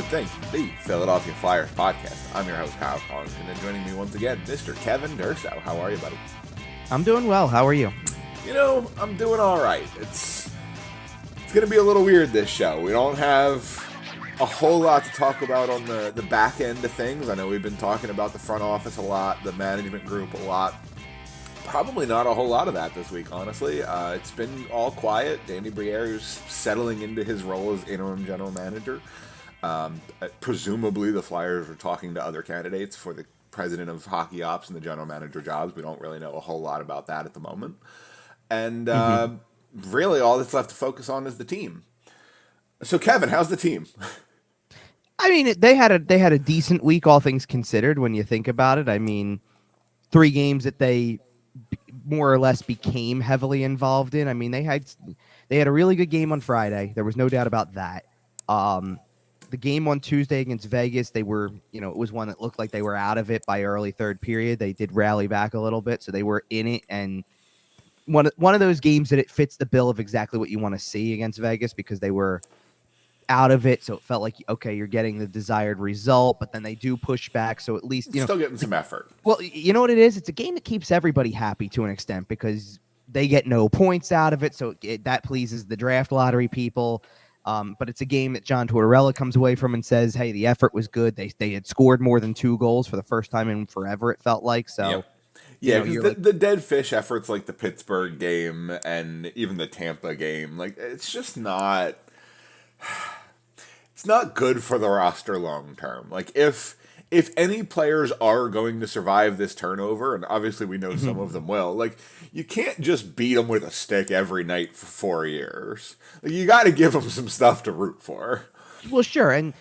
Think, the Philadelphia Flyers podcast. I'm your host, Kyle Collins, and then joining me once again, Mr. Kevin Dursow. How are you, buddy? I'm doing well. How are you? You know, I'm doing all right. It's going to be a little weird, this show. We don't have a whole lot to talk about on the back end of things. I know we've been talking about the front office a lot, the management group a lot. Probably not a whole lot of that this week, honestly. It's been all quiet. Danny Briere is settling into his role as interim general manager. Presumably, the Flyers are talking to other candidates for the president of hockey ops and the general manager jobs. We don't really know a whole lot about that at the moment. And really, all that's left to focus on is the team. So, Kevin, how's the team? I mean, they had a decent week, all things considered, when you think about it. I mean, 3 games that they more or less became heavily involved in. I mean, they had a really good game on Friday. There was no doubt about that. The game on Tuesday against Vegas, they were, it was one that looked like they were out of it by early third period. They did rally back a little bit, so they were in it. And one of those games that it fits the bill of exactly what you want to see against Vegas, because they were out of it, so it felt like, okay, you're getting the desired result, but then they do push back, so at least still getting some effort. Well, you know what it is? It's a game that keeps everybody happy to an extent, because they get no points out of it, so that pleases the draft lottery people. But it's a game that John Tortorella comes away from and says, hey, the effort was good. They had scored more than 2 goals for the first time in forever, it felt like. So, yeah, the dead fish efforts like the Pittsburgh game and even the Tampa game, like, it's just not... It's not good for the roster long term. Like, if any players are going to survive this turnover, and obviously we know some of them will, like, you can't just beat them with a stick every night for 4 years. Like, you got to give them some stuff to root for. Well, sure, and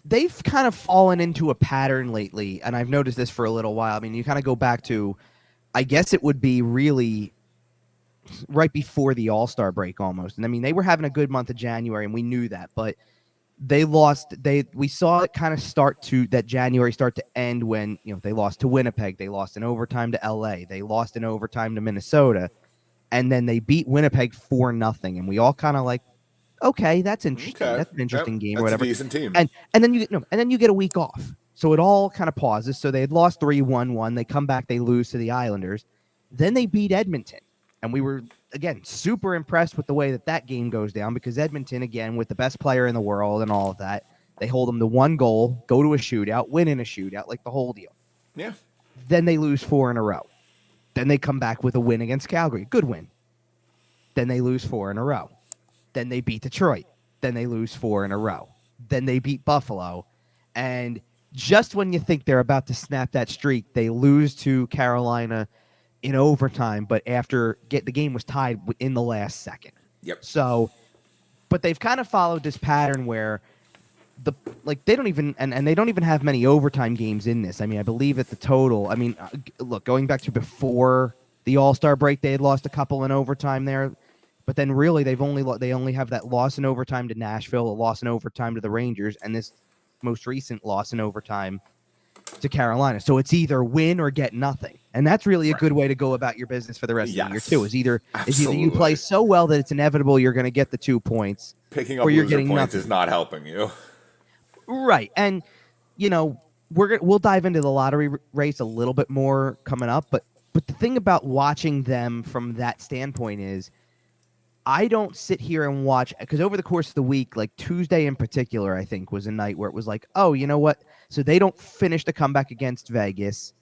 they've kind of fallen into a pattern lately, and I've noticed this for a little while. I mean, you kind of go back to, I guess it would be really right before the All-Star break almost. And I mean, they were having a good month of January, and we knew that, but we saw it kind of that January start to end when, they lost to Winnipeg, they lost in overtime to LA, they lost in overtime to Minnesota, and then they beat Winnipeg 4-0. And we all kind of like, okay, that's interesting. Okay. That's an interesting game or whatever. A decent team. And then you get a week off. So it all kind of pauses. So they had lost 3-1-1. They come back, they lose to the Islanders. Then they beat Edmonton. And we were, again, super impressed with the way that game goes down, because Edmonton, again, with the best player in the world and all of that, they hold them to 1 goal, go to a shootout, win in a shootout, like the whole deal. Yeah. Then they lose 4 in a row. Then they come back with a win against Calgary. Good win. Then they lose 4 in a row. Then they beat Detroit. Then they lose 4 in a row. Then they beat Buffalo. And just when you think they're about to snap that streak, they lose to Carolina in overtime, but the game was tied in the last second. Yep. So, but they've kind of followed this pattern where they don't even have many overtime games in this. I mean, I believe at the total, I mean, look, going back to before the All-Star break, they had lost a couple in overtime there, but then really they only have that loss in overtime to Nashville, a loss in overtime to the Rangers, and this most recent loss in overtime to Carolina. So it's either win or get nothing. And that's really a good way to go about your business for the rest of the year too. Is either you play so well that it's inevitable you're going to get the 2 points. Picking up or you're loser getting points nothing. is not helping you. Right. And we'll dive into the lottery race a little bit more coming up, but the thing about watching them from that standpoint is I don't sit here and watch, because over the course of the week, like Tuesday in particular, I think was a night where it was like, oh, you know what? So they don't finish the comeback against Vegas.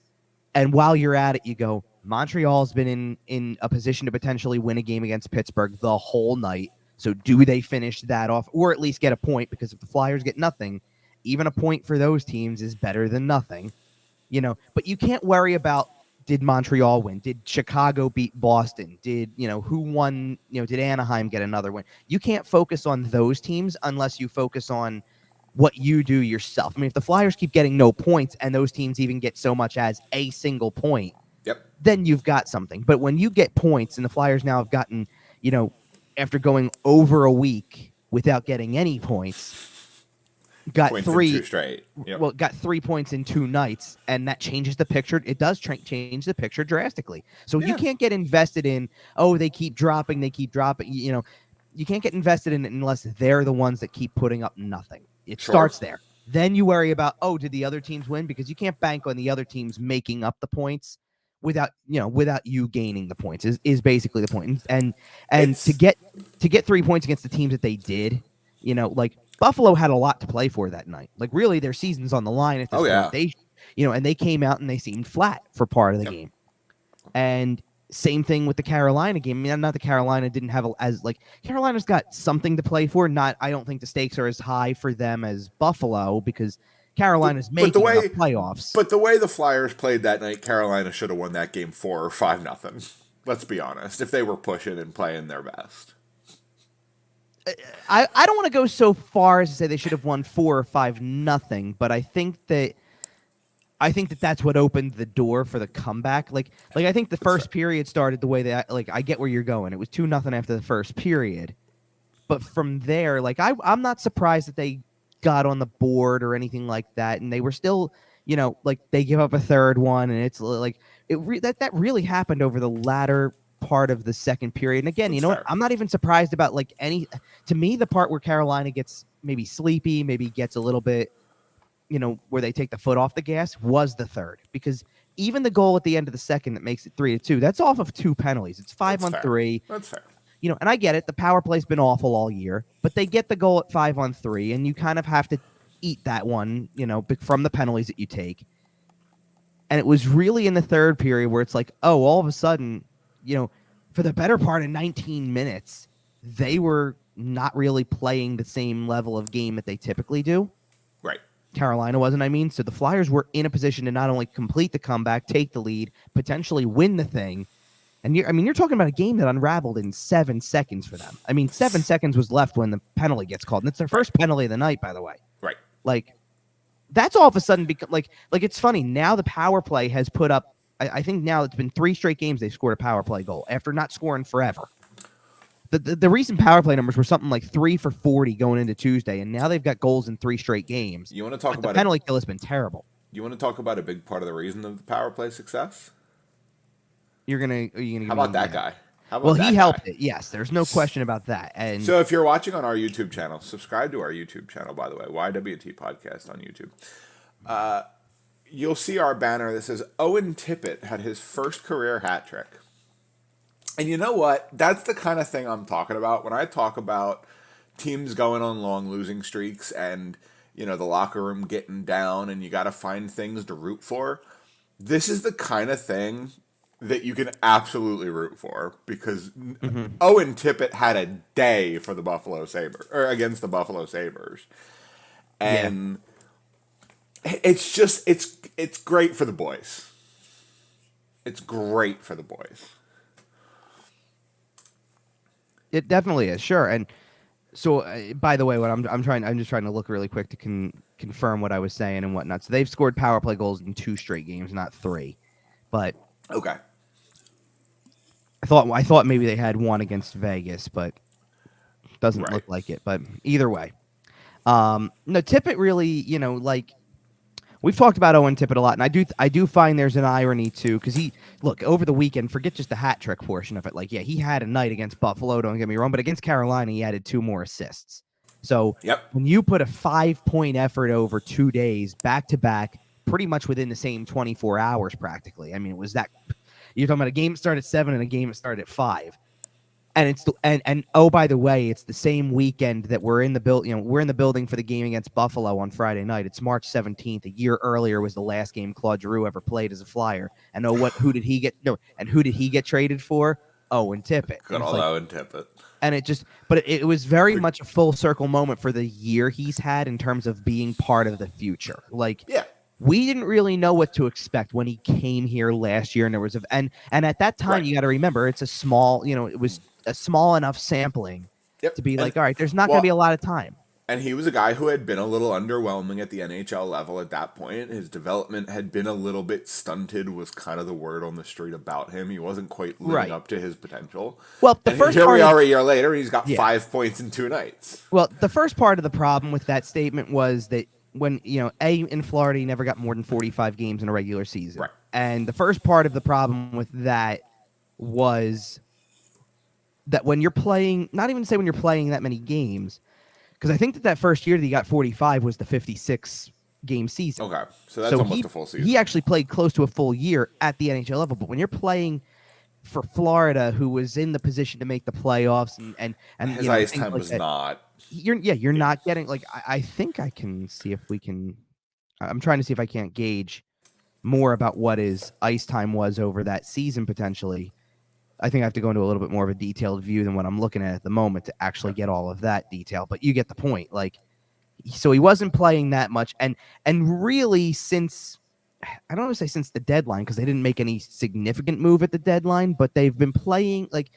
And while you're at it, you go, Montreal's been in a position to potentially win a game against Pittsburgh the whole night. So do they finish that off, or at least get a point? Because if the Flyers get nothing, even a point for those teams is better than nothing. But you can't worry about, did Montreal win? Did Chicago beat Boston? Did, who won? Did Anaheim get another win? You can't focus on those teams unless you focus on what you do yourself. I mean, if the Flyers keep getting no points and those teams even get so much as a single point, then you've got something. But when you get points, and the Flyers now have gotten, after going over a week without getting any points, got points 3 in 2 straight. Yep. Well, got 3 points in 2 nights, and that changes the picture. It does change the picture drastically. So you can't get invested in, they keep dropping. You can't get invested in it unless they're the ones that keep putting up nothing. It Sure. starts there. Then you worry about, did the other teams win? Because you can't bank on the other teams making up the points without you gaining the points is basically the point. And to It's get 3 points against the teams that they did, like Buffalo had a lot to play for that night. Like really their season's on the line at this oh point. yeah. And they came out and they seemed flat for part of the Yep. game. And same thing with the Carolina game. I mean, not that Carolina didn't have Carolina's got something to play for. I don't think the stakes are as high for them as Buffalo because Carolina's But making enough playoffs. But the way the Flyers played that night, Carolina should have won that game 4 or 5-0. Let's be honest. If they were pushing and playing their best. I don't want to go so far as to say they should have won 4 or 5-0, but I think that that's what opened the door for the comeback. Like I think the first period started the way that I get where you're going. It was 2-0 after the first period, but from there, I'm not surprised that they got on the board or anything like that, and they were still, they give up a third one, and it's like that really happened over the latter part of the second period. And again, That's what? fair. I'm not even surprised about to me the part where Carolina gets maybe sleepy, maybe gets a little bit. Where they take the foot off the gas was the third, because even the goal at the end of the second that makes it 3-2, that's off of 2 penalties. It's 5-on-3. That's fair. And I get it. The power play's been awful all year, but they get the goal at 5-on-3, and you kind of have to eat that one, from the penalties that you take. And it was really in the third period where it's like, all of a sudden, for the better part of 19 minutes, they were not really playing the same level of game that they typically do. Right. Carolina wasn't, so the Flyers were in a position to not only complete the comeback, take the lead, potentially win the thing. And you're talking about a game that unraveled in 7 seconds for them. 7 seconds was left when the penalty gets called. And it's their first penalty of the night, by the way. Right. That's all of a sudden become it's funny. Now the power play has put up, I think now it's been 3 straight games they've scored a power play goal after not scoring forever. The recent power play numbers were something like 3 for 40 going into Tuesday, and now they've got goals in 3 straight games. You want to talk about the penalty kill has been terrible. You want to talk about a big part of the reason of the power play success? Are you gonna How about that guy? He helped it. Yes, there's no question about that. And so if you're watching on our YouTube channel, subscribe to our YouTube channel, by the way, YWT Podcast on YouTube. You'll see our banner that says Owen Tippett had his first career hat trick. And you know what? That's the kind of thing I'm talking about when I talk about teams going on long losing streaks and, the locker room getting down and you got to find things to root for. This is the kind of thing that you can absolutely root for because Owen Tippett had a day for the Buffalo Sabres, or against the Buffalo Sabres. And it's just, it's great for the boys. It's great for the boys. It definitely is, sure. And so, by the way, what I'm just trying to look really quick to confirm what I was saying and whatnot. So they've scored power play goals in 2 straight games, not 3. But okay, I thought maybe they had one against Vegas, but doesn't look like it. But either way, no, Tippett really, we've talked about Owen Tippett a lot, and I do find there's an irony too, because over the weekend, forget just the hat trick portion of it. He had a night against Buffalo, don't get me wrong, but against Carolina, he added 2 more assists. So when you put a 5-point effort over 2 days, back to back, pretty much within the same 24 hours, practically. It was that you're talking about a game that started at 7 and a game that started at 5. And and oh, by the way, it's the same weekend that we're in the building for the game against Buffalo on Friday night. It's March 17th. A year earlier was the last game Claude Giroux ever played as a Flyer. And who did he get traded for? Owen Tippett. Good old Owen Tippett. And it was very much a full circle moment for the year he's had in terms of being part of the future. We didn't really know what to expect when he came here last year, and there was and at that time you got to remember it's a small, it was a small enough sampling to be all right, there's not going to be a lot of time. And he was a guy who had been a little underwhelming at the NHL level at that point. His development had been a little bit stunted, was kind of the word on the street about him. He wasn't quite living up to his potential. Well, here we are a year later, he's got 5 points in 2 nights. Well, the first part of the problem with that statement was that when, in Florida, he never got more than 45 games in a regular season. Right. And the first part of the problem with that was that when you're playing, not even say when you're playing that many games, because I think that first year that he got 45 was the 56 game season. Okay, so that's almost a full season. He actually played close to a full year at the NHL level. But when you're playing for Florida, who was in the position to make the playoffs, and his ice time was not. You're not getting like I think I can see if we can. I'm trying to see if I can't gauge more about what his ice time was over that season potentially. I think I have to go into a little bit more of a detailed view than what I'm looking at the moment to actually get all of that detail. But you get the point. Like, so he wasn't playing that much, and really since I don't want to say since the deadline because they didn't make any significant move at the deadline, but they've been playing like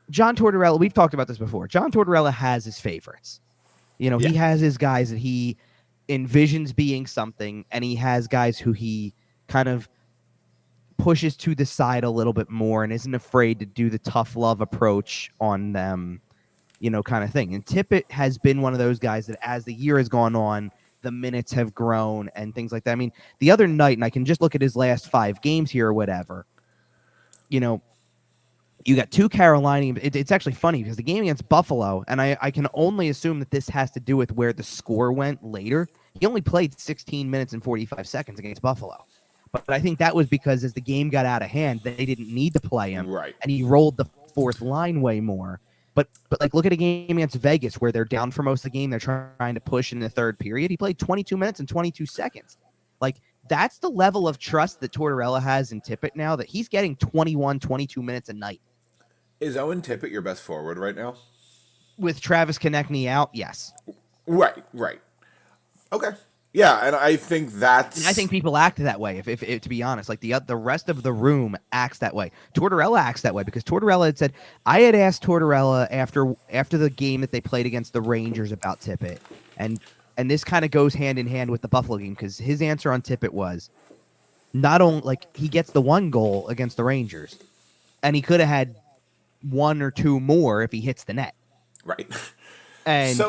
John Tortorella. We've talked about this before. John Tortorella has his favorites. You know, he has his guys that he envisions being something, and he has guys who he kind of pushes to the side a little bit more and isn't afraid to do the tough love approach on them, you know, kind of thing. And Tippett has been one of those guys that as the year has gone on, the minutes have grown and things like that. I mean, the other night, and I can just look at his last 5 games here or whatever, you know, you got 2 Carolina. It's actually funny because the game against Buffalo, and I can only assume that this has to do with where the score went later. He only played 16 minutes and 45 seconds against Buffalo. But I think that was because as the game got out of hand, they didn't need to play him. Right. And he rolled the fourth line way more. But like look at a game against Vegas where they're down for most of the game. They're trying to push in the third period. He played 22 minutes and 22 seconds. Like that's the level of trust that Tortorella has in Tippett now that he's getting 21, 22 minutes a night. Is Owen Tippett your best forward right now? With Travis Konechny out, yes. Right. Okay. Yeah, and I think that's... And I think people act that way, if to be honest. Like, the rest of the room acts that way. Tortorella acts that way, because Tortorella had said... I had asked Tortorella after the game that they played against the Rangers about Tippett, and this kind of goes hand in hand with the Buffalo game, because his answer on Tippett was, not only... Like, he gets the 1 goal against the Rangers, and he could have had 1 or 2 more if he hits the net. Right. And...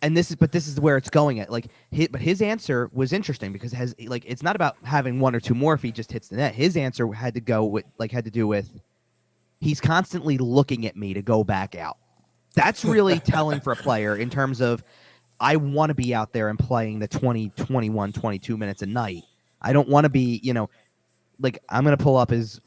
And this is where it's going at. Like, but his answer was interesting because it's not about having 1 or 2 more if he just hits the net. His answer had to do with he's constantly looking at me to go back out. That's really telling for a player in terms of I want to be out there and playing the 20, 21, 22 minutes a night. I don't want to be, like I'm gonna pull up his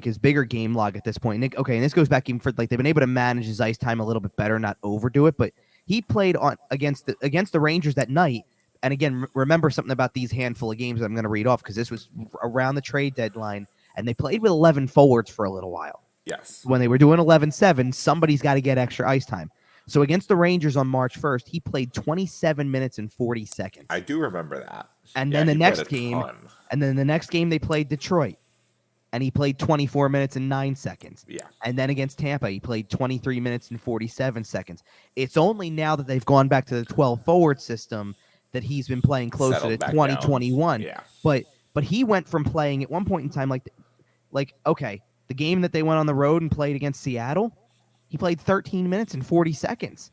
his bigger game log at this point. And and this goes back even for they've been able to manage his ice time a little bit better, not overdo it, but. He played against the Rangers that night. And again, remember something about these handful of games that I'm going to read off because this was around the trade deadline, and they played with 11 forwards for a little while. Yes. When they were doing 11-7, somebody's got to get extra ice time. So against the Rangers on March 1st, he played 27 minutes and 40 seconds. I do remember that. And then the next game they played Detroit. And he played 24 minutes and 9 seconds. Yeah. And then against Tampa, he played 23 minutes and 47 seconds. It's only now that they've gone back to the 12 forward system that he's been playing closer to 2021. Yeah. But he went from playing at one point in time the game that they went on the road and played against Seattle, he played 13 minutes and 40 seconds.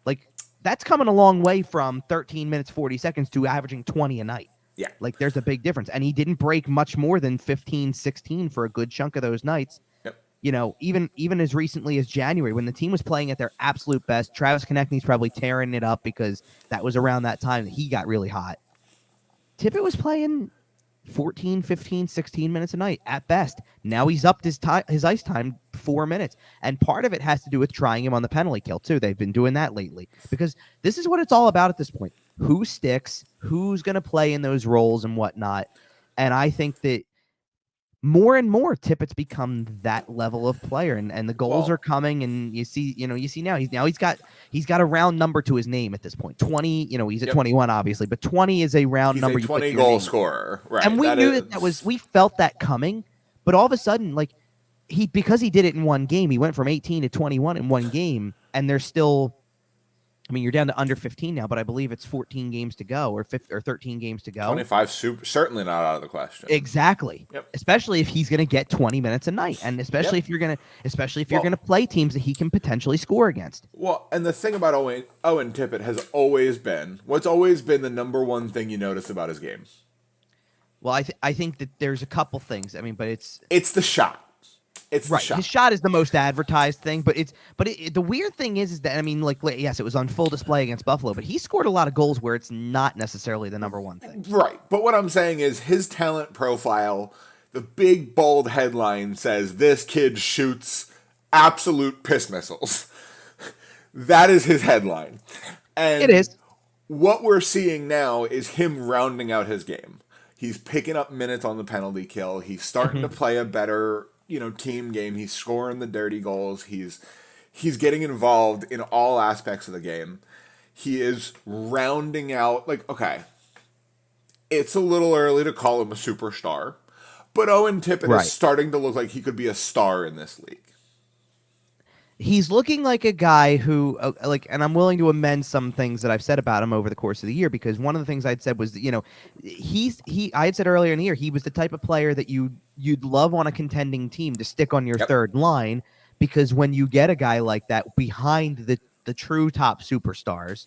Like that's coming a long way from 13 minutes 40 seconds to averaging 20 a night. Yeah. Like there's a big difference. And he didn't break much more than 15, 16 for a good chunk of those nights. Yep. Even as recently as January when the team was playing at their absolute best, Travis Konechny's probably tearing it up because that was around that time that he got really hot. Tippett was playing 14, 15, 16 minutes a night at best. Now he's upped his ice time 4 minutes. And part of it has to do with trying him on the penalty kill too. They've been doing that lately because this is what it's all about at this point. Who sticks, who's going to play in those roles and whatnot. And I think that more and more Tippett's become that level of player and the goals are coming and you see now he's got a round number to his name at this point. 20, he's at 21 obviously, but 20 is a round number. He's a 20 goal scorer. Right. And we knew we felt that coming, but all of a sudden because he did it in one game, he went from 18 to 21 in one game and there's still you're down to under 15 now, but I believe it's 14 games to go or 13 games to go. 25, certainly not out of the question. Exactly. Yep. Especially if he's going to get 20 minutes a night, and especially if you're going to play teams that he can potentially score against. Well, and the thing about Owen Tippett has always been what's always been the number one thing you notice about his game. Well, I think that there's a couple things. But it's the shot. It's the Right. shot. His shot is the most advertised thing, but the weird thing is that, I mean, like, yes, it was on full display against Buffalo, but he scored a lot of goals where it's not necessarily the number one thing. Right. But what I'm saying is his talent profile, the big bold headline says this kid shoots absolute piss missiles. That is his headline. And It is. what we're seeing now is him rounding out his game. He's picking up minutes on the penalty kill. He's starting to play a better, team game. He's scoring the dirty goals. He's getting involved in all aspects of the game. He is rounding out, like, okay, it's a little early to call him a superstar, but Owen Tippett is starting to look like he could be a star in this league. He's looking like a guy who, and I'm willing to amend some things that I've said about him over the course of the year, because one of the things I'd said was that, I had said earlier in the year, he was the type of player that you'd love on a contending team to stick on your third line, because when you get a guy like that behind the true top superstars,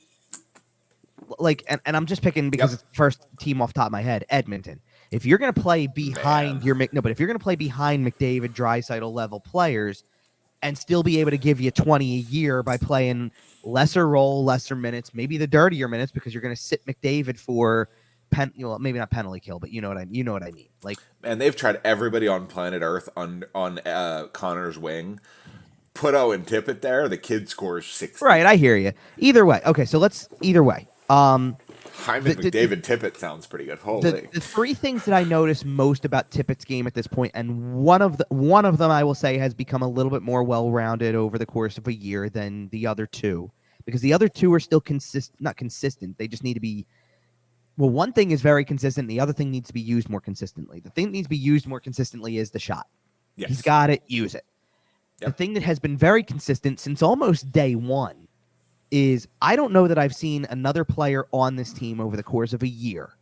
like, and I'm just picking because it's the first team off the top of my head, Edmonton. If you're going to play behind but if you're going to play behind McDavid, Draisaitl level players, and still be able to give you 20 a year by playing lesser role, lesser minutes, maybe the dirtier minutes, because you're going to sit McDavid for maybe not penalty kill, but you know what I mean. Like, and they've tried everybody on planet Earth on Connor's wing. Put Owen Tippett there, the kid scores 60. Right, I hear you. Either way, okay, so either way. Hyman McDavid Tippett sounds pretty good. Holy. The three things that I notice most about Tippett's game at this point, and one of them I will say has become a little bit more well-rounded over the course of a year than the other two, because the other two are still not consistent. They just need to be. Well, one thing is very consistent. The other thing needs to be used more consistently. The thing that needs to be used more consistently is the shot. Yes. He's got it. Use it. Yep. The thing that has been very consistent since almost day one is I don't know that I've seen another player on this team over the course of a year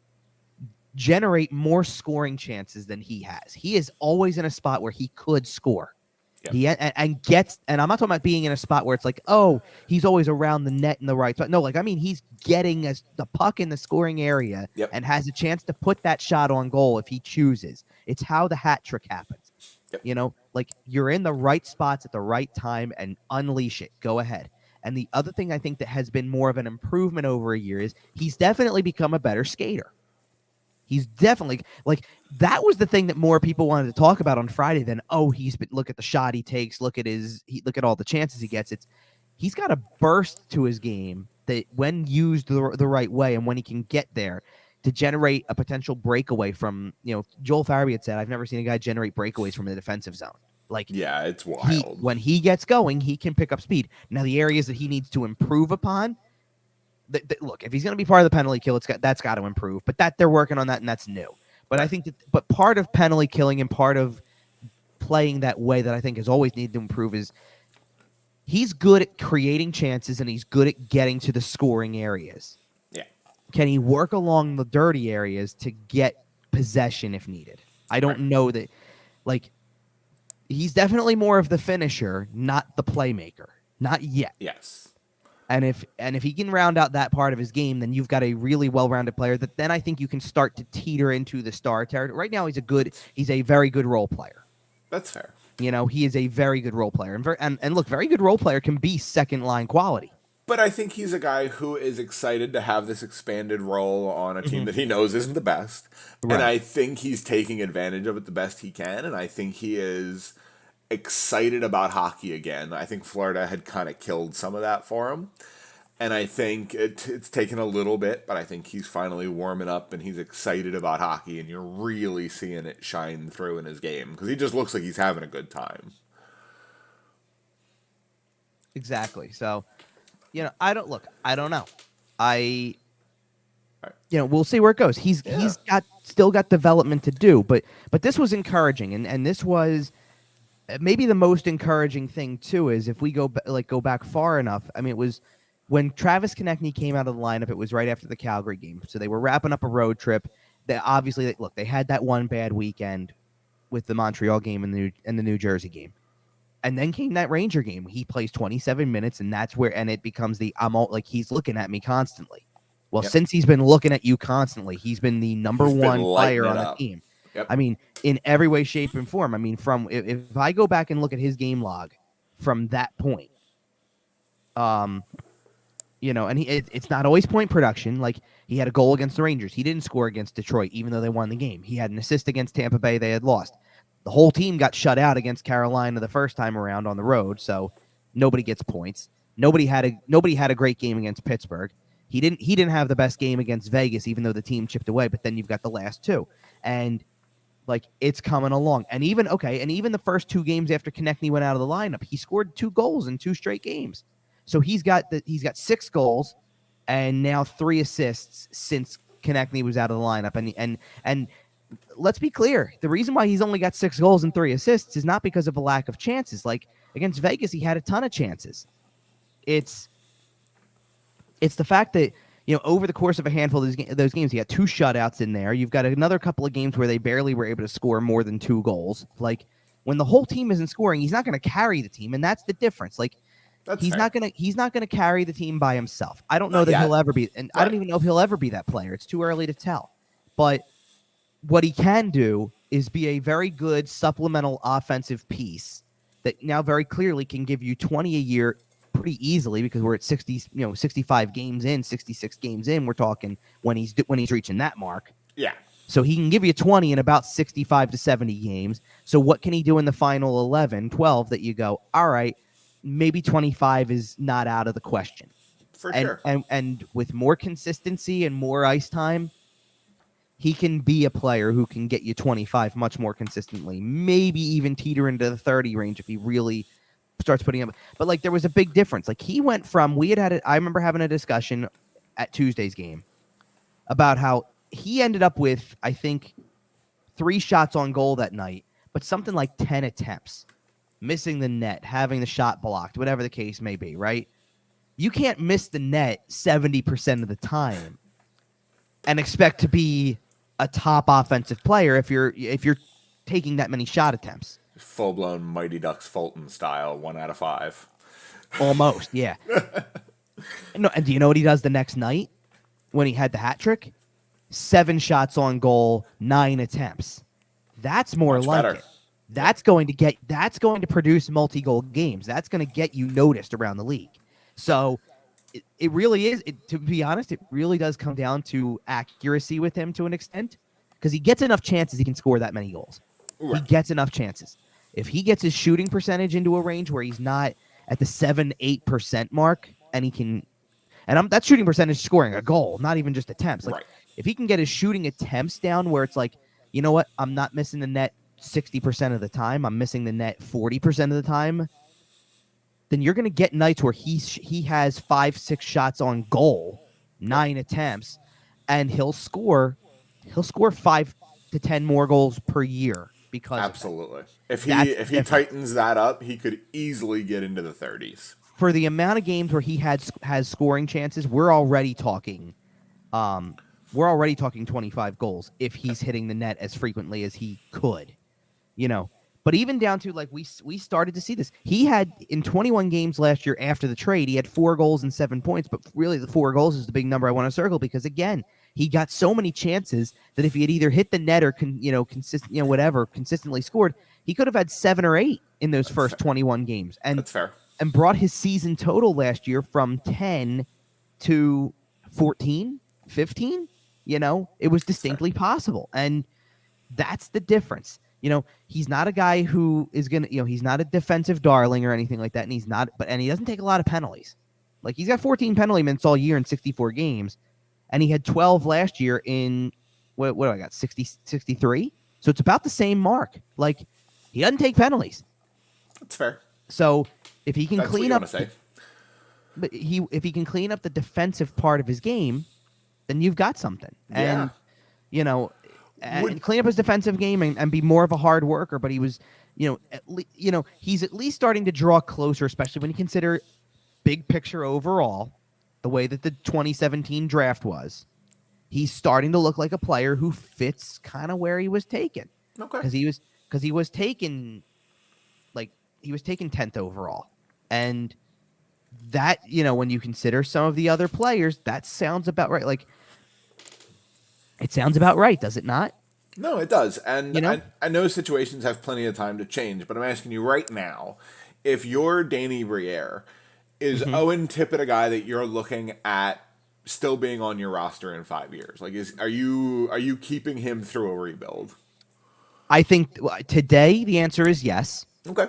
generate more scoring chances than he has. He is always in a spot where he could score. Yep. And I'm not talking about being in a spot where it's like, oh, he's always around the net in the right spot. No, like, I mean, he's getting the puck in the scoring area and has a chance to put that shot on goal if he chooses. It's how the hat trick happens. Yep. Like, you're in the right spots at the right time and unleash it. Go ahead. And the other thing I think that has been more of an improvement over a year is he's definitely become a better skater. He's definitely, like, that was the thing that more people wanted to talk about on Friday than, look at the shot he takes, look at all the chances he gets. He's got a burst to his game that, when used the right way and when he can get there, to generate a potential breakaway from, Joel Farabee had said, I've never seen a guy generate breakaways from the defensive zone. Like, yeah, it's wild. When he gets going, he can pick up speed. Now, the areas that he needs to improve upon, look, if he's going to be part of the penalty kill, that's got to improve. But that they're working on that, and that's new. But I think but part of penalty killing and part of playing that way that I think has always needed to improve is he's good at creating chances and he's good at getting to the scoring areas. Yeah. Can he work along the dirty areas to get possession if needed? I don't know that, like, he's definitely more of the finisher, not the playmaker. Not yet. Yes. And if he can round out that part of his game, then you've got a really well-rounded player that then I think you can start to teeter into the star territory. Right now, he's a very good role player. That's fair. He is a very good role player. And look, very good role player can be second-line quality. But I think he's a guy who is excited to have this expanded role on a team that he knows isn't the best. Right. And I think he's taking advantage of it the best he can. And I think he is excited about hockey again. I think Florida had kind of killed some of that for him. And I think it's taken a little bit, but I think he's finally warming up and he's excited about hockey. And you're really seeing it shine through in his game because he just looks like he's having a good time. Exactly. So, I don't know. We'll see where it goes. He's still got development to do, but this was encouraging, and this was maybe the most encouraging thing too. Is if we go back far enough. I mean, it was when Travis Konechny came out of the lineup. It was right after the Calgary game, so they were wrapping up a road trip. They had that one bad weekend with the Montreal game and the New Jersey game. And then came that Ranger game. He plays 27 minutes, and that's where it becomes he's looking at me constantly. Well, since he's been looking at you constantly, he's been the number one player on the team. Yep. I mean, in every way, shape, and form. I mean, from if I go back and look at his game log from that point, um, and it's not always point production. Like, he had a goal against the Rangers. He didn't score against Detroit, even though they won the game. He had an assist against Tampa Bay. They had lost. The whole team got shut out against Carolina the first time around on the road, so nobody gets points. Nobody had a great game against Pittsburgh. He didn't have the best game against Vegas, even though the team chipped away. But then you've got the last two, and like, it's coming along. And even the first two games after Konechny went out of the lineup, he scored 2 goals in 2 straight games. So he's got 6 goals and now 3 assists since Konechny was out of the lineup. And let's be clear, the reason why he's only got 6 goals and 3 assists is not because of a lack of chances. Like, against Vegas, he had a ton of chances. It's the fact that, over the course of a handful of those games, he had 2 shutouts in there. You've got another couple of games where they barely were able to score more than 2 goals. Like, when the whole team isn't scoring, he's not going to carry the team, and that's the difference. Like, he's not gonna carry the team by himself. I don't know that he'll ever be, and I don't even know if he'll ever be that player. It's too early to tell. But what he can do is be a very good supplemental offensive piece that now very clearly can give you 20 a year pretty easily, because we're at 65 games in, 66 games in. We're talking when he's reaching that mark. Yeah. So he can give you 20 in about 65 to 70 games. So what can he do in the final 11, 12 that you go, all right, maybe 25 is not out of the question. For sure. And with more consistency and more ice time, he can be a player who can get you 25 much more consistently, maybe even teeter into the 30 range if he really starts putting up. But, like, there was a big difference. Like, he went from, I remember having a discussion at Tuesday's game about how he ended up with, I think, 3 shots on goal that night, but something like 10 attempts. Missing the net, having the shot blocked, whatever the case may be, right? You can't miss the net 70% of the time and expect to be a top offensive player if you're taking that many shot attempts. Full-blown Mighty Ducks Fulton style, 1 out of 5. Almost, yeah. No, and do you know what he does the next night when he had the hat trick? 7 shots on goal, 9 attempts. That's more Much like better. it. That's going to produce multi-goal games. That's going to get you noticed around the league. So it really is, to be honest, it really does come down to accuracy with him to an extent, because he gets enough chances he can score that many goals. Right. He gets enough chances. If he gets his shooting percentage into a range where he's not at the 7-8% mark, and he can, and that's shooting percentage scoring a goal, not even just attempts. Like, if he can get his shooting attempts down where it's like, you know what, I'm not missing the net 60% of the time, I'm missing the net 40% of the time, then you're going to get nights where he has 5-6 shots on goal, 9 attempts, and he'll score 5 to 10 more goals per year because absolutely. If he tightens that up, he could easily get into the 30s. For the amount of games where he has scoring chances, we're already talking 25 goals if he's hitting the net as frequently as he could. But even down to, like, we started to see this. He had, in 21 games last year after the trade, he had 4 goals and 7 points. But really, the 4 goals is the big number I want to circle, because, again, he got so many chances that if he had either hit the net or consistently scored, he could have had 7 or 8 in those first 21 games. And that's fair. And brought his season total last year from 10 to 14, 15. It was distinctly possible, and that's the difference. He's not a guy who is going to, he's not a defensive darling or anything like that. And he doesn't take a lot of penalties. Like, he's got 14 penalty minutes all year in 64 games. And he had 12 last year in, what do I got? 63. So it's about the same mark. Like, he doesn't take penalties. That's fair. So if he can That's clean what up, you want to say. but if he can clean up the defensive part of his game, then you've got something. Yeah. And, and clean up his defensive game and be more of a hard worker. But he was, he's at least starting to draw closer, especially when you consider big picture overall, the way that the 2017 draft was. He's starting to look like a player who fits kind of where he was taken. Okay. Because he was taken 10th overall. And that, when you consider some of the other players, that sounds about right. Like, it sounds about right, does it not? No, it does. And You know? I know situations have plenty of time to change, but I'm asking you right now, if you're Danny Briere, is Hmm. Owen Tippett a guy that you're looking at still being on your roster in 5 years? Like, are you keeping him through a rebuild? I think today the answer is yes. Okay.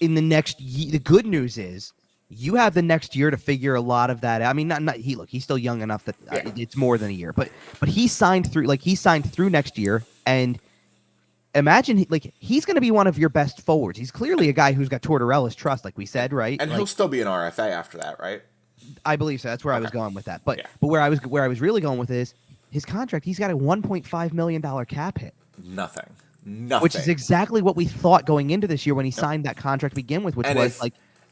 In the next the good news is you have the next year to figure a lot of that out. I mean, not he's still young enough that Yeah. it's more than a year, but he signed through next year, and imagine he's going to be one of your best forwards. He's clearly a guy who's got Tortorella's trust, like we said, right? And he'll still be an RFA after that, right? I believe so. That's where I was Okay. going with that. But Yeah. but where I was really going with is his contract. He's got a $1.5 million cap hit, Nothing. Nothing. which is exactly what we thought going into this year when he signed that contract to begin with, which And was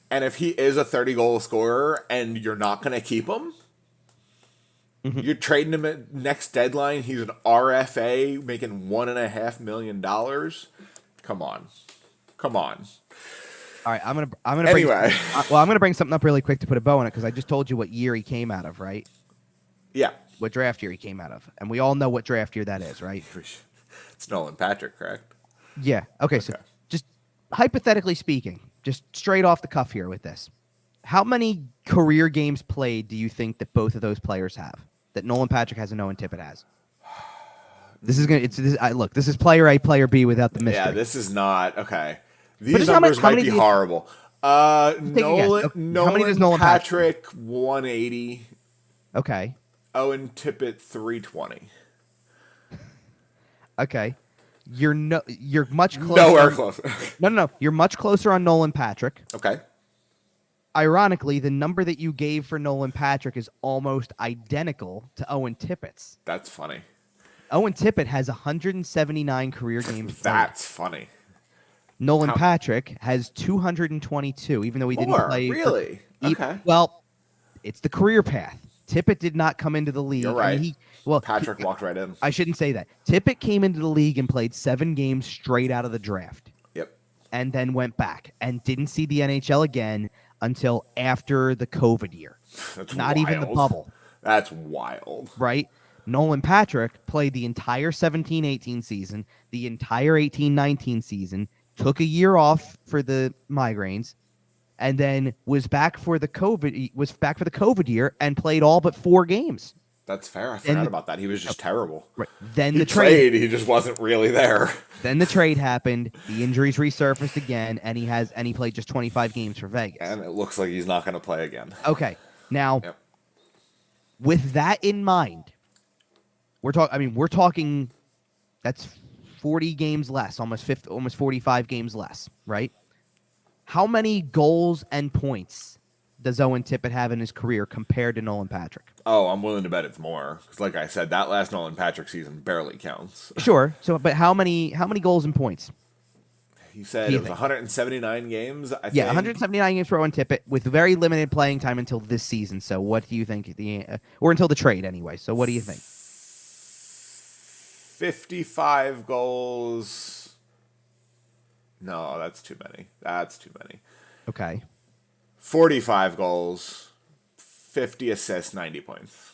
and if he is a 30-goal scorer and you're not going to keep him, you're trading him at next deadline. He's an RFA making $1.5 million. Come on. all right. I'm gonna Anyway. I'm gonna bring something up really quick to put a bow on it because I just told you what year he came out of, right? Yeah. What draft year he came out of, and we all know what draft year that is, right? It's Nolan Patrick, correct? Yeah. Okay. So Okay. just hypothetically speaking, just straight off the cuff here with this, how many career games played do you think that both of those players have? That Nolan Patrick has and Owen Tippett has? This is gonna. Look. This is player A, player B without the mystery. Yeah, this is not okay. just These how many- numbers how might many be do you- horrible. Take a guess. Nolan, Okay, how many does Nolan Nolan Patrick 180, Okay. Owen Tippett 320. Okay. You're much closer. Nowhere close. No. You're much closer on Nolan Patrick. Okay. Ironically, the number that you gave for Nolan Patrick is almost identical to Owen Tippett's. That's funny. Owen Tippett has 179 career games played. That's funny. Nolan Patrick has 222, even though he didn't More? play. Really? Okay. Well, it's the career path. Tippett did not come into the league. You're right. I mean, Patrick walked right in. I shouldn't say that. Tippett came into the league and played 7 games straight out of the draft, Yep. and then went back and didn't see the NHL again until after the COVID year. That's Not even the wild. bubble, That's wild. right? Nolan Patrick played the entire 17-18 season, the entire 18-19 season, took a year off for the migraines, and then was back for the COVID year and played all but 4 games. That's fair. I forgot about that. He was just terrible. Right. Then He the trade. played. He just wasn't really there. Then the trade happened. The injuries resurfaced again, and he played just 25 games for Vegas. And it looks like he's not going to play again. Okay, now Yep. with that in mind, we're talking. That's 40 games less, almost 45 games less, right? How many goals and points does Owen Tippett have in his career compared to Nolan Patrick? Oh, I'm willing to bet it's more. Because like I said, that last Nolan Patrick season barely counts. Sure. So, but how many goals and points? He said it was 179 games, I think. Yeah, 179 games for Owen Tippett with very limited playing time until this season. So, what do you think? Or until the trade, anyway. So, what do you think? 55 goals. No, that's too many. Okay. 45 goals, 50 assists, 90 points.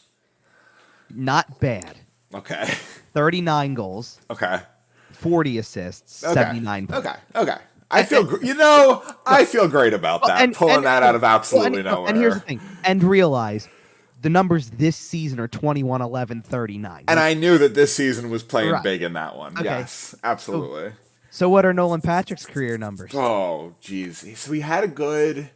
Not bad. Okay. 39 goals, Okay. 40 assists, Okay. 79 points. Okay. I feel great about that. Pulling that out of absolutely nowhere. And here's the thing. And realize the numbers this season are 21, 11, 39. And I knew that this season was playing Right. big in that one. Okay. Yes, absolutely. So what are Nolan Patrick's career numbers? Oh, geez. So we had a good...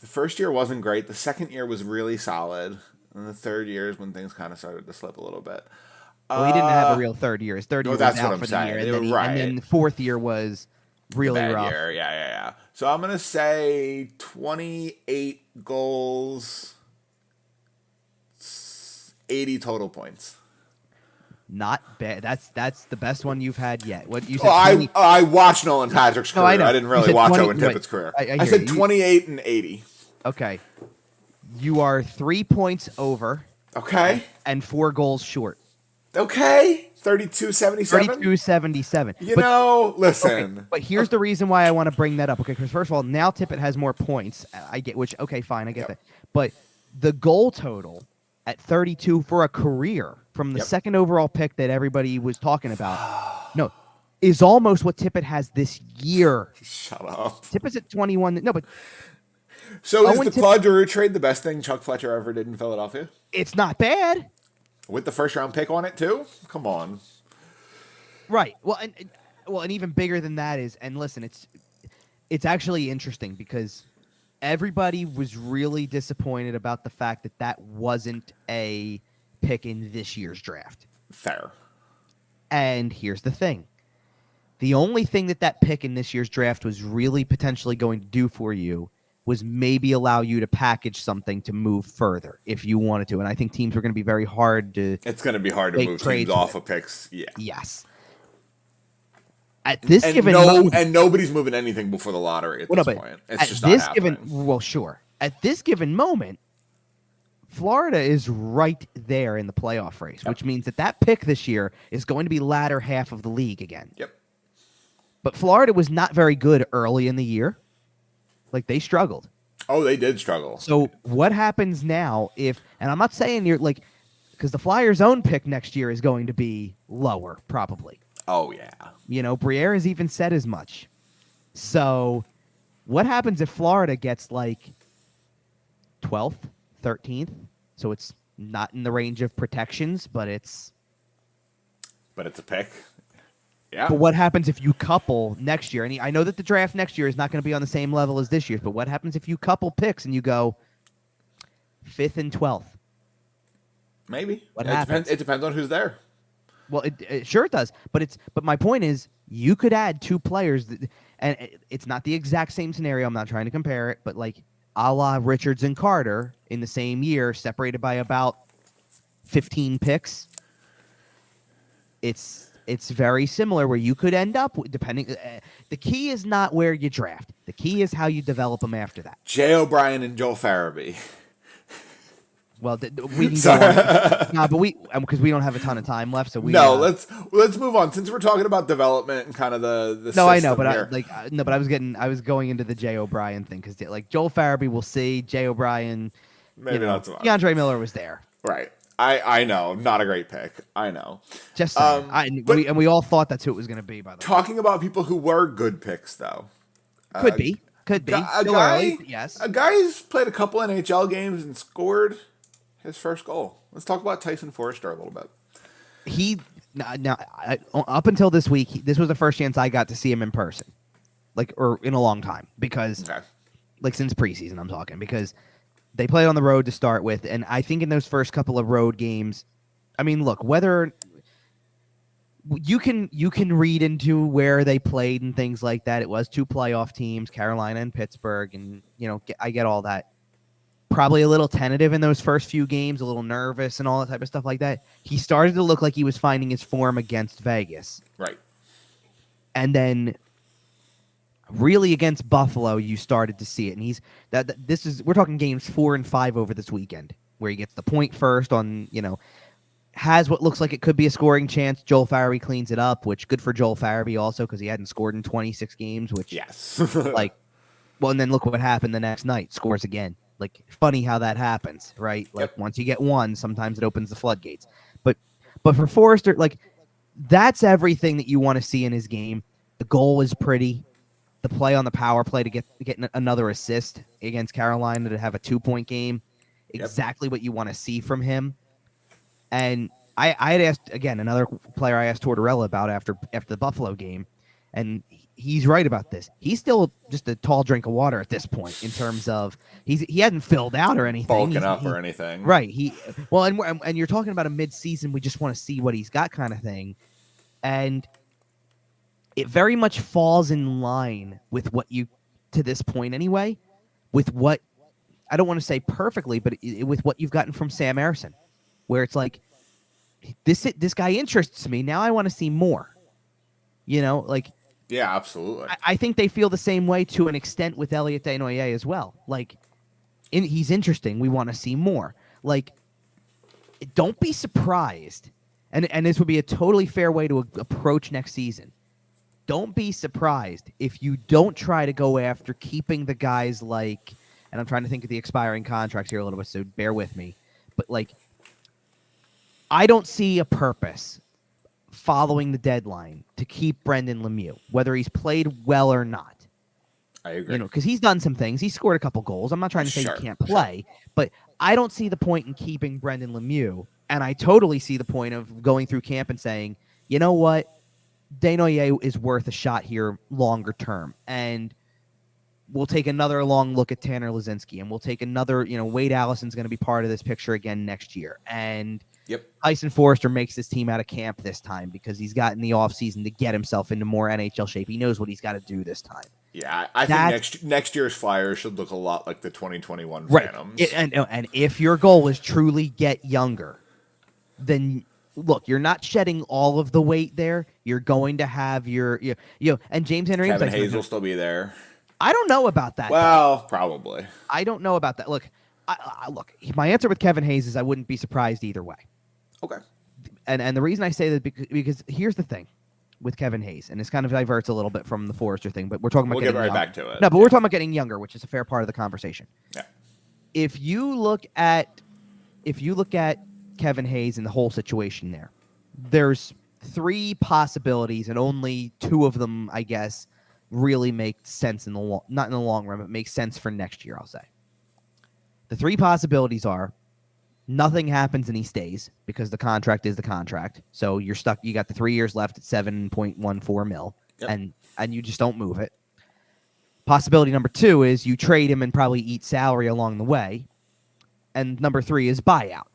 The first year wasn't great. The second year was really solid. And the third year is when things kind of started to slip a little bit. Well, he didn't have a real third year. His third year was that's out what I'm for the saying. year. They were And then the fourth year was really Bad rough. year. Yeah. So I'm going to say 28 goals, 80 total points. Not bad. That's the best one you've had yet. What you said? Oh, I watched Nolan Patrick's career. I know. I didn't You really said watch 20 Owen Tippett's career. I I hear said you. 28 and 80. Okay. You are 3 points over Okay. and 4 goals short. Okay. 32-77. 32-77. You But- know, listen. Okay, but here's the reason why I want to bring that up. Okay, because first of all, now Tippett has more points. I get okay, fine, I get that. But the goal total at 32 for a career from the Yep. second overall pick that everybody was talking about, no, is almost what Tippett has this year. Shut up. Tippett's at 21. No, but So is Owen the Claude Giroux trade the best thing Chuck Fletcher ever did in Philadelphia? it's not bad. With the first round pick on it too? Come on. Right. Well, and even bigger than that is, and listen, it's actually interesting because everybody was really disappointed about the fact that that wasn't a pick in this year's draft. Fair. And here's the thing. The only thing that pick in this year's draft was really potentially going to do for you was maybe allow you to package something to move further if you wanted to. And I think teams are going to be very hard to... It's going to be hard to move teams off of picks. Yeah. Yes. At this moment, and nobody's moving anything before the lottery at this point. It's just not happening. Well, sure. At this given moment, Florida is right there in the playoff race, which means that pick this year is going to be latter half of the league again. Yep. But Florida was not very good early in the year. Like, they struggled. Oh, they did struggle. So what happens now if, and I'm not saying you're like, because the Flyers' own pick next year is going to be lower, probably. Oh, yeah. You know, Briere has even said as much. So what happens if Florida gets like 12th, 13th? So it's not in the range of protections, but it's a pick. Yeah. But what happens if you couple next year? And I know that the draft next year is not going to be on the same level as this year's, but what happens if you couple picks and you go 5th and 12th? Maybe. What happens? It depends on who's there. Well, sure it does. But my point is, you could add two players, and it's not the exact same scenario. I'm not trying to compare it, but like a la Richards and Carter in the same year, separated by about 15 picks. It's very similar where you could end up depending. The key is not where you draft. The key is how you develop them after that. Jay O'Brien and Joel Farabee. Well, we can go on. No, but because we don't have a ton of time left, so let's move on since we're talking about development and kind of the. No, I know, but I was going into the Jay O'Brien thing because like Joel Farabee, we'll see. Jay O'Brien, maybe not so much. DeAndre Miller was there, right? I know, not a great pick. I know. Just saying. We all thought that's who it was going to be. By the way, talking about people who were good picks, though, could be. Yes, a guy's played a couple NHL games and scored his first goal. Let's talk about Tyson Foerster a little bit. Up until this week, this was the first chance I got to see him in person, or in a long time, because since preseason I'm talking, because they played on the road to start with, and I think in those first couple of road games, I mean, look, whether you can read into where they played and things like that. It was two playoff teams, Carolina and Pittsburgh, and I get all that. Probably a little tentative in those first few games, a little nervous and all that type of stuff like that. He started to look like he was finding his form against Vegas. Right. And then really against Buffalo, you started to see it. And we're talking games 4 and 5 over this weekend, where he gets the point first on, has what looks like it could be a scoring chance. Joel Farabee cleans it up, which good for Joel Farabee also, because he hadn't scored in 26 games, which yes. And then look what happened the next night, scores again. Funny how that happens, right? Once you get one, sometimes it opens the floodgates. But for Foerster, that's everything that you want to see in his game. The goal is pretty. The play on the power play to get another assist against Carolina to have a 2-point game, exactly what you want to see from him. And I had asked, again, another player I asked Tortorella about after the Buffalo game, and he's right about this. He's still just a tall drink of water at this point in terms of he hasn't filled out or anything. Bulking up or anything. Right. And you're talking about a mid-season, we just want to see what he's got kind of thing. And it very much falls in line with what you, to this point anyway, with what, I don't want to say perfectly, but with what you've gotten from Sam Ersson, where it's like, this guy interests me. Now I want to see more. Yeah, absolutely. I think they feel the same way to an extent with Elliot Desnoyers as well. He's interesting. We want to see more. Don't be surprised. And this would be a totally fair way to approach next season. Don't be surprised if you don't try to go after keeping the guys and I'm trying to think of the expiring contracts here a little bit, so bear with me. But I don't see a purpose following the deadline to keep Brendan Lemieux, whether he's played well or not. I agree. Because he's done some things. He scored a couple goals. I'm not trying to say he can't play, but I don't see the point in keeping Brendan Lemieux. And I totally see the point of going through camp and saying, you know what? Desnoyers is worth a shot here longer term. And we'll take another long look at Tanner Lazinski. And we'll take another, Wade Allison's going to be part of this picture again next year. And Tyson Foerster makes this team out of camp this time because he's gotten the offseason to get himself into more NHL shape. He knows what he's got to do this time. Yeah, I think next year's Flyers should look a lot like the 2021 Phantoms. And if your goal is truly get younger, then look, you're not shedding all of the weight there. You're going to have and James Henry. Kevin Hayes will still be there. I don't know about that. Well, probably. I don't know about that. Look, look. My answer with Kevin Hayes is I wouldn't be surprised either way. Okay. And the reason I say that because here's the thing with Kevin Hayes, and this kind of diverts a little bit from the Foerster thing, but we're talking about we'll getting get right younger. back to it. No, but we're talking about getting younger, which is a fair part of the conversation. Yeah. If you look at Kevin Hayes and the whole situation there's 3 possibilities, and only 2 of them, I guess, really make sense not in the long run, but make sense for next year, I'll say. The 3 possibilities are nothing happens and he stays because the contract is the contract. So you're stuck. You got the 3 years left at $7.14 million, and you just don't move it. Possibility number 2 is you trade him and probably eat salary along the way. And number 3 is buyout.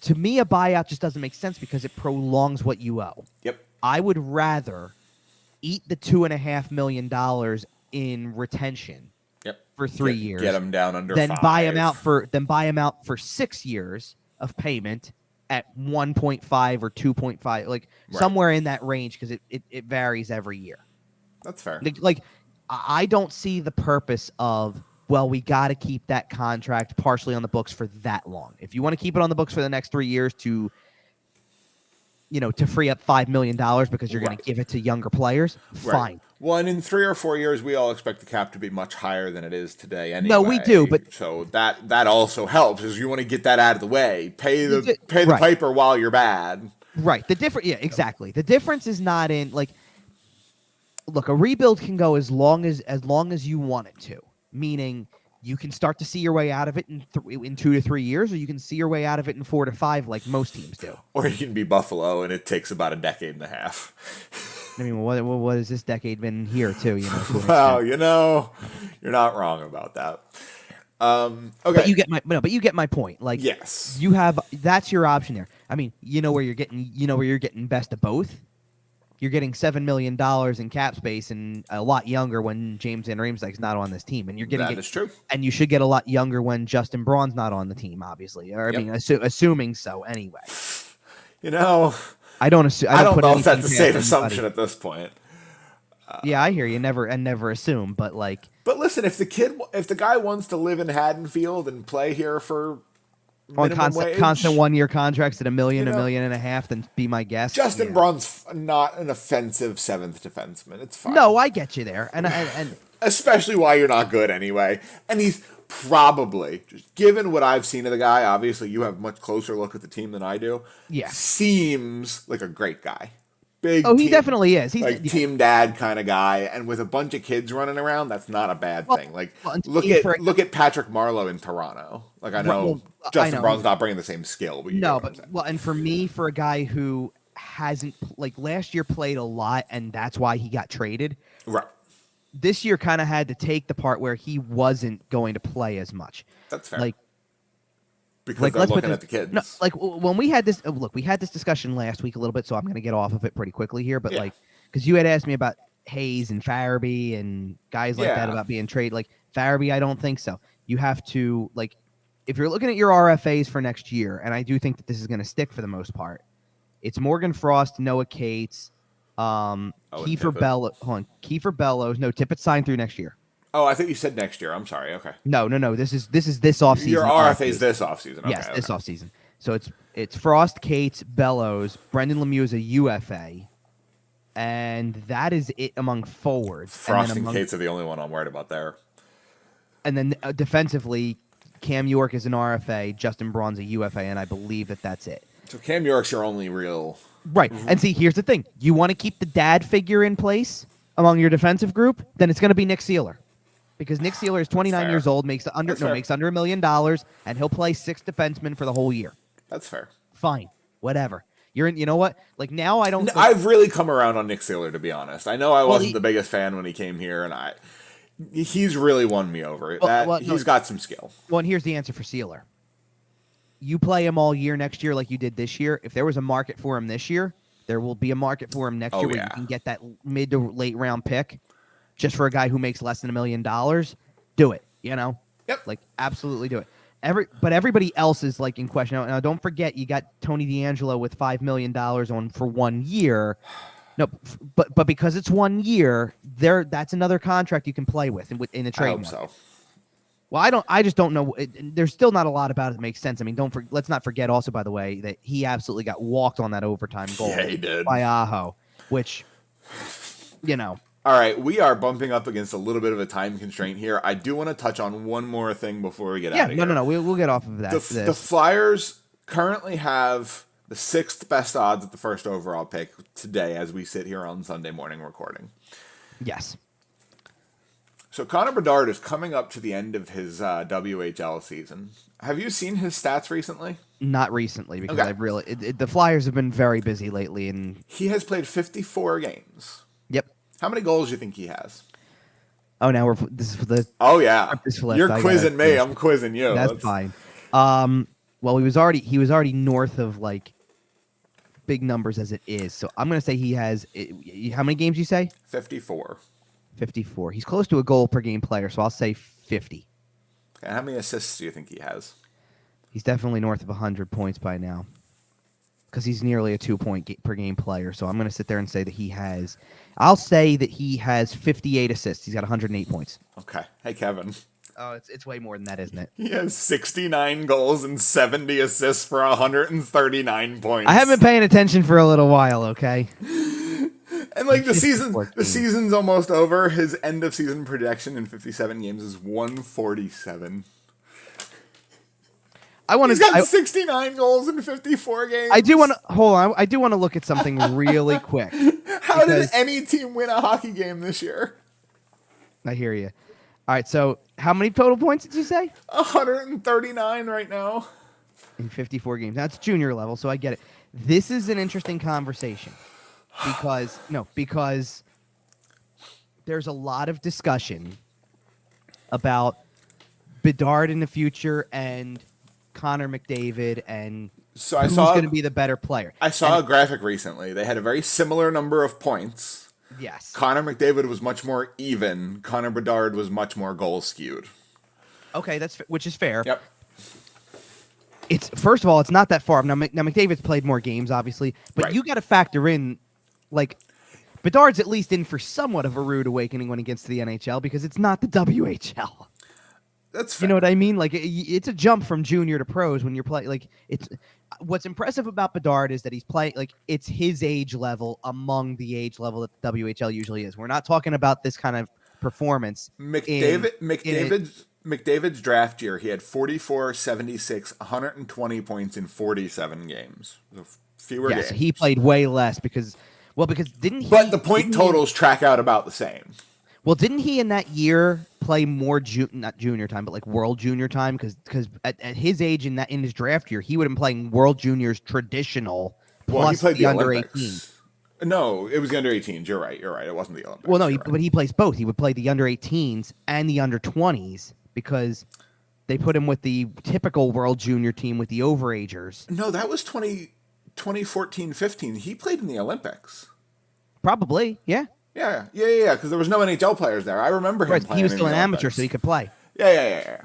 To me, a buyout just doesn't make sense because it prolongs what you owe. Yep. I would rather eat the $2.5 million in retention for 3 years. Get him down under then 5. buy him out for 6 years of payment at 1.5 or 2.5, somewhere in that range, because it varies every year. That's fair. I don't see the purpose of, well, we got to keep that contract partially on the books for that long. If you want to keep it on the books for the next 3 years to free up $5 million because you're going to give it to younger players, fine. Well, and in 3 or 4 years, we all expect the cap to be much higher than it is today anyway. No, we do, but so that also helps, is you want to get that out of the way. Pay the piper while you're bad. Right. Exactly. The difference is not in look, a rebuild can go as long as you want it to. Meaning, you can start to see your way out of it in 2 to 3 years, or you can see your way out of it in 4 to 5, like most teams do. Or you can be Buffalo, and it takes about a decade and a half. I mean, what has this decade been here too? Well, you're not wrong about that. Okay, but you get my point. Yes, that's your option there. I mean, where you're getting best of both. You're getting $7 million in cap space and a lot younger when James Van Riemsdyk's not on this team, and that is true. And you should get a lot younger when Justin Braun's not on the team, obviously. Or I mean, assuming so anyway. I don't know if that's a safe assumption at this point. Yeah, I hear you. Never assume, but But listen, if the guy wants to live in Haddonfield and play here for on constant 1 year contracts at $1 million, $1.5 million, then be my guest. Justin Braun's not an offensive 7th defenseman. It's fine. No, I get you there, and especially why you're not good anyway. And he's probably, just given what I've seen of the guy, obviously you have a much closer look at the team than I do. Yeah, seems like a great guy. Big. Oh, he definitely is. He's team dad kind of guy, and with a bunch of kids running around, that's not a bad thing. Look at Patrick Marleau in Toronto. I know Justin Braun's not bringing the same skill, but and for me, for a guy who hasn't last year played a lot, and that's why he got traded. Right. This year kind of had to take the part where he wasn't going to play as much. That's fair. Because they're looking at the kids. No, when we had this, we had this discussion last week a little bit, so I'm going to get off of it pretty quickly here. But because you had asked me about Hayes and Farabee and guys like that about being traded. Farabee, I don't think so. You have to if you're looking at your RFAs for next year, and I do think that this is going to stick for the most part. It's Morgan Frost, Noah Cates, Kiefer Bellows. No, Tippett signed through next year. Oh, I think you said next year. I'm sorry. Okay. No. This is this offseason. Your RFA is this offseason. Okay, yes, this offseason. So it's Frost, Cates, Bellows. Brendan Lemieux is a UFA, and that is it among forwards. Frost and Cates are the only one I'm worried about there. And then defensively, Cam York is an RFA, Justin Braun's a UFA, and I believe that's it. So Cam York's your only real... Right. And see, here's the thing. You want to keep the dad figure in place among your defensive group, then it's going to be Nick Seeler. Because Nick Seeler is 29 years old, makes under $1 million, and he'll play 6 defensemen for the whole year. That's fair. Fine. Whatever. You know what? Like, now I don't... I've really come around on Nick Seeler, to be honest. I know I wasn't the biggest fan when he came here, and he's really won me over. He's got some skill. Well, and here's the answer for Seeler. You play him all year next year like you did this year. If there was a market for him this year, there will be a market for him next year where you can get that mid to late round pick just for a guy who makes less than $1 million. Do it, Yep. Like, absolutely do it. But everybody else is, like, in question. Now, don't forget, you got Tony DeAngelo with $5 million on for 1 year. No, but because it's 1 year, that's another contract you can play with in the trade. I hope so. Well, I just don't know. There's still not a lot about it that makes sense. I mean, let's not forget also, by the way, that he absolutely got walked on that overtime goal. Yeah, he did. By Aho, which, All right, we are bumping up against a little bit of a time constraint here. I do want to touch on one more thing before we get out of here. No. We'll get off of that. The Flyers currently have the 6th best odds at the first overall pick today as we sit here on Sunday morning recording. Yes. So Connor Bedard is coming up to the end of his WHL season. Have you seen his stats recently? Not recently, because the Flyers have been very busy lately, and he has played 54 games. Yep. How many goals do you think he has? Oh, now this is for the. Oh yeah, you're quizzing me. I'm quizzing you. That's fine. Well, he was already north of, like, big numbers as it is, so I'm gonna say he has. How many games you say? 54. 54. He's close to a goal per game player, so I'll say 50. And how many assists do you think he has? He's definitely north of 100 points by now, because he's nearly a 2-point per game player. So I'm going to sit there and say that I'll say that he has 58 assists. He's got 108 points. Okay. Hey, Kevin. Oh, it's way more than that, isn't it? He has 69 goals and 70 assists for 139 points. I haven't been paying attention for a little while, okay? And, like, the season's almost over. His end of season projection in 57 games is 147. He's got 69 goals in 54 games. I do want to look at something really quick. How did any team win a hockey game this year? I hear you. All right, so how many total points did you say? 139 right now. In 54 games. That's junior level, so I get it. This is an interesting conversation. Because there's a lot of discussion about Bedard in the future and Connor McDavid and who's going to be the better player. I saw a graphic recently. They had a very similar number of points. Yes. Connor McDavid was much more even. Connor Bedard was much more goal skewed. Okay, which is fair. Yep. First of all, it's not that far. Now McDavid's played more games, obviously, but you got to factor in, like, Bedard's at least in for somewhat of a rude awakening when he gets to the NHL because it's not the WHL. That's fair. You know what I mean? Like, it's a jump from junior to pros when you're playing. Like, what's impressive about Bedard is that he's playing, like, it's his age level among the age level that the WHL usually is. We're not talking about this kind of performance. McDavid's draft year, he had 44, 76, 120 points in 47 games. So fewer games. So he played way less because didn't he? But the point totals track out about the same. Well, didn't he in that year play more not junior time, but like world junior time? Because at his age in his draft year, he would have been playing world juniors traditional plus he played the under Olympics. 18. No, it was the under 18s. You're right. It wasn't the Olympics. Well, no, but he plays both. He would play the under 18s and the under 20s because they put him with the typical world junior team with the overagers. No, that was 2014-15. He played in the Olympics. Probably, yeah. Yeah, because there was no NHL players there. I remember him playing. He was still an amateur, so he could play. Yeah.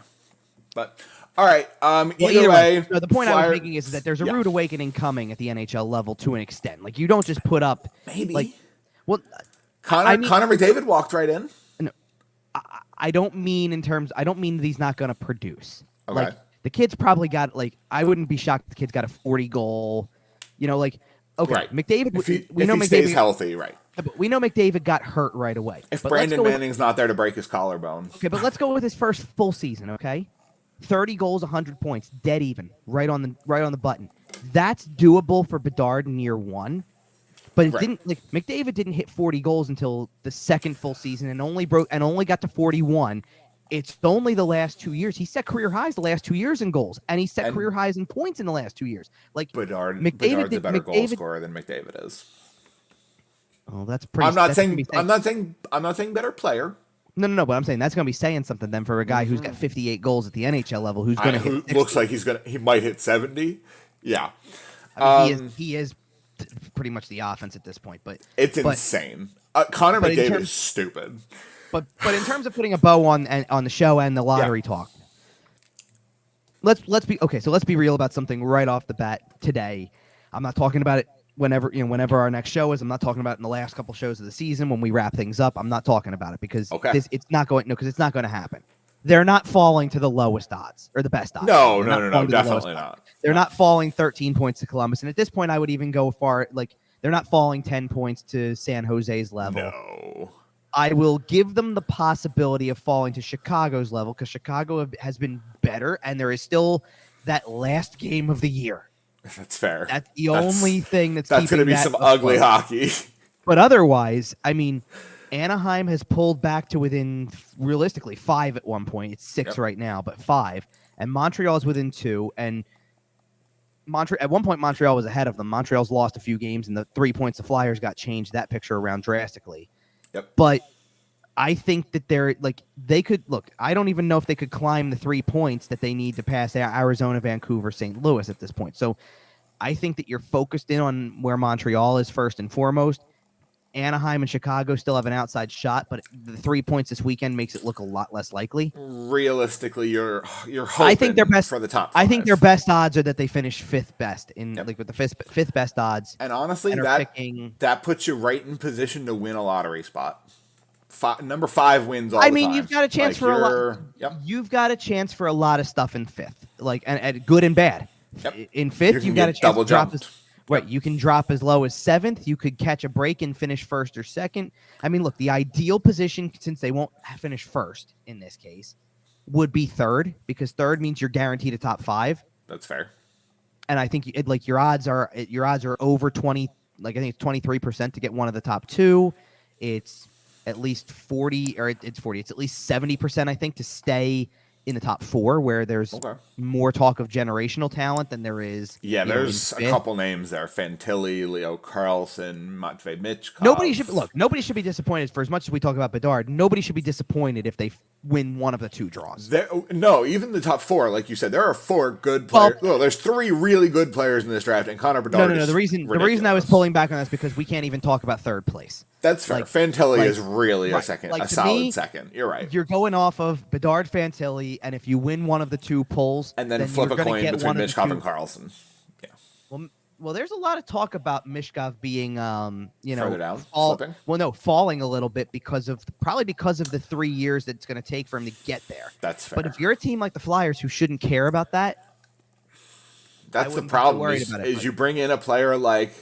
But, all right, either way. No, the point I was making is that there's a rude awakening coming at the NHL level to an extent. Like, you don't just put up... Maybe. Like, well, Connor McDavid walked right in. No, I don't mean that he's not going to produce. Okay. Like, the kid's probably got, like, I wouldn't be shocked if the kid's got a 40-goal, like, okay, right. McDavid... If he stays healthy, right. But we know McDavid got hurt right away. If Brandon Manning's not there to break his collarbone. Okay, but let's go with his first full season, okay? 30 goals, 100 points, dead even, right on the button. That's doable for Bedard in year one. But it Right. didn't, like, McDavid didn't hit 40 goals until the second full season and only got to 41. It's only the last 2 years. He set career highs the last 2 years in goals, and he set career highs in points in the last 2 years. Like Bedard's a better goal scorer than McDavid is. Oh, that's pretty. I'm not saying better player. No. But I'm saying that's going to be saying something then for a guy who's got 58 goals at the NHL level, who's going to hit 60. Looks like he might hit 70. Yeah, I mean, he is pretty much the offense at this point. But it's insane. Connor McDavid is stupid. But in terms of putting a bow on the show and the lottery talk, let's be real about something right off the bat today. I'm not talking about it whenever our next show is. I'm not talking about it in the last couple shows of the season when we wrap things up. I'm not talking about it because it's not going to happen. They're not falling to the lowest odds or the best odds. No, definitely not. They're not falling 13 points to Columbus, and at this point, I would even go far like they're not falling 10 points to San Jose's level. No. I will give them the possibility of falling to Chicago's level because Chicago has been better, and there is still that last game of the year. That's fair. That's the only thing that's going to be some ugly hockey. But otherwise, I mean, Anaheim has pulled back to within, realistically, 5 at one point. It's 6 right now, but 5. And Montreal is within 2. And at one point, Montreal was ahead of them. Montreal's lost a few games, and the 3 points the Flyers got changed that picture around drastically. Yep. But I think that they could look. I don't even know if they could climb the 3 points that they need to pass Arizona, Vancouver, St. Louis at this point. So I think that you're focused in on where Montreal is first and foremost. Anaheim and Chicago still have an outside shot, but the 3 points this weekend makes it look a lot less likely. Realistically, you're hoping I think their best for the top 5. I think their best odds are that they finish 5th best with the fifth best odds. And honestly, that puts you right in position to win a lottery spot. Number 5 wins all the time. You've got a chance for a lot. Yep. You've got a chance for a lot of stuff in 5th, and good and bad. Yep. In 5th, you've got a chance double to drop jumped. Right, you can drop as low as 7th. You could catch a break and finish 1st or 2nd. I mean, look, the ideal position, since they won't finish 1st in this case, would be 3rd, because 3rd means you're guaranteed a top 5. That's fair. And I think your odds are over 20. Like I think it's 23% to get one of the top 2. It's at least 40, or it's 40. It's at least 70%, I think, to stay in the top 4, where there's more talk of generational talent than there is. Yeah, there's a couple names there: Fantilli, Leo Carlson, Matvei Michkov. Nobody should be disappointed. For as much as we talk about Bedard, nobody should be disappointed if they win one of the 2 draws. Even the top 4, like you said, there are 4 good players. There's 3 really good players in this draft, and Connor Bedard. No. The reason I was pulling back on this because we can't even talk about 3rd place. That's fair. Fantilli is really a solid second. You're right. You're going off of Bedard, Fantilli, and if you win one of the 2 polls, and then flip a coin between Michkov and Carlson. Yeah. Well, there's a lot of talk about Michkov being, further down, slipping. Well, no, falling a little bit because of the 3 years that it's going to take for him to get there. That's fair. But if you're a team like the Flyers who shouldn't care about that, that's the problem. Is you bring in a player like,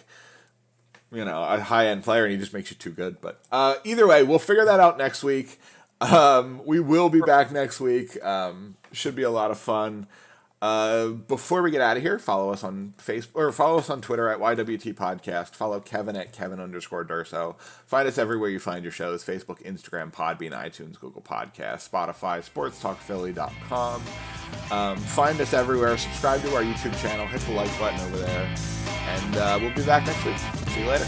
a high-end player, and he just makes you too good. But either way, we'll figure that out next week. We will be back next week. Should be a lot of fun. Before we get out of here, follow us on Facebook or follow us on Twitter at YWT Podcast. Follow Kevin at Kevin_Durso. Find us everywhere you find your shows: Facebook, Instagram, Podbean, iTunes, Google Podcasts, Spotify, SportsTalkPhilly.com. Find us everywhere. Subscribe to our YouTube channel. Hit the like button over there. And we'll be back next week. See you later.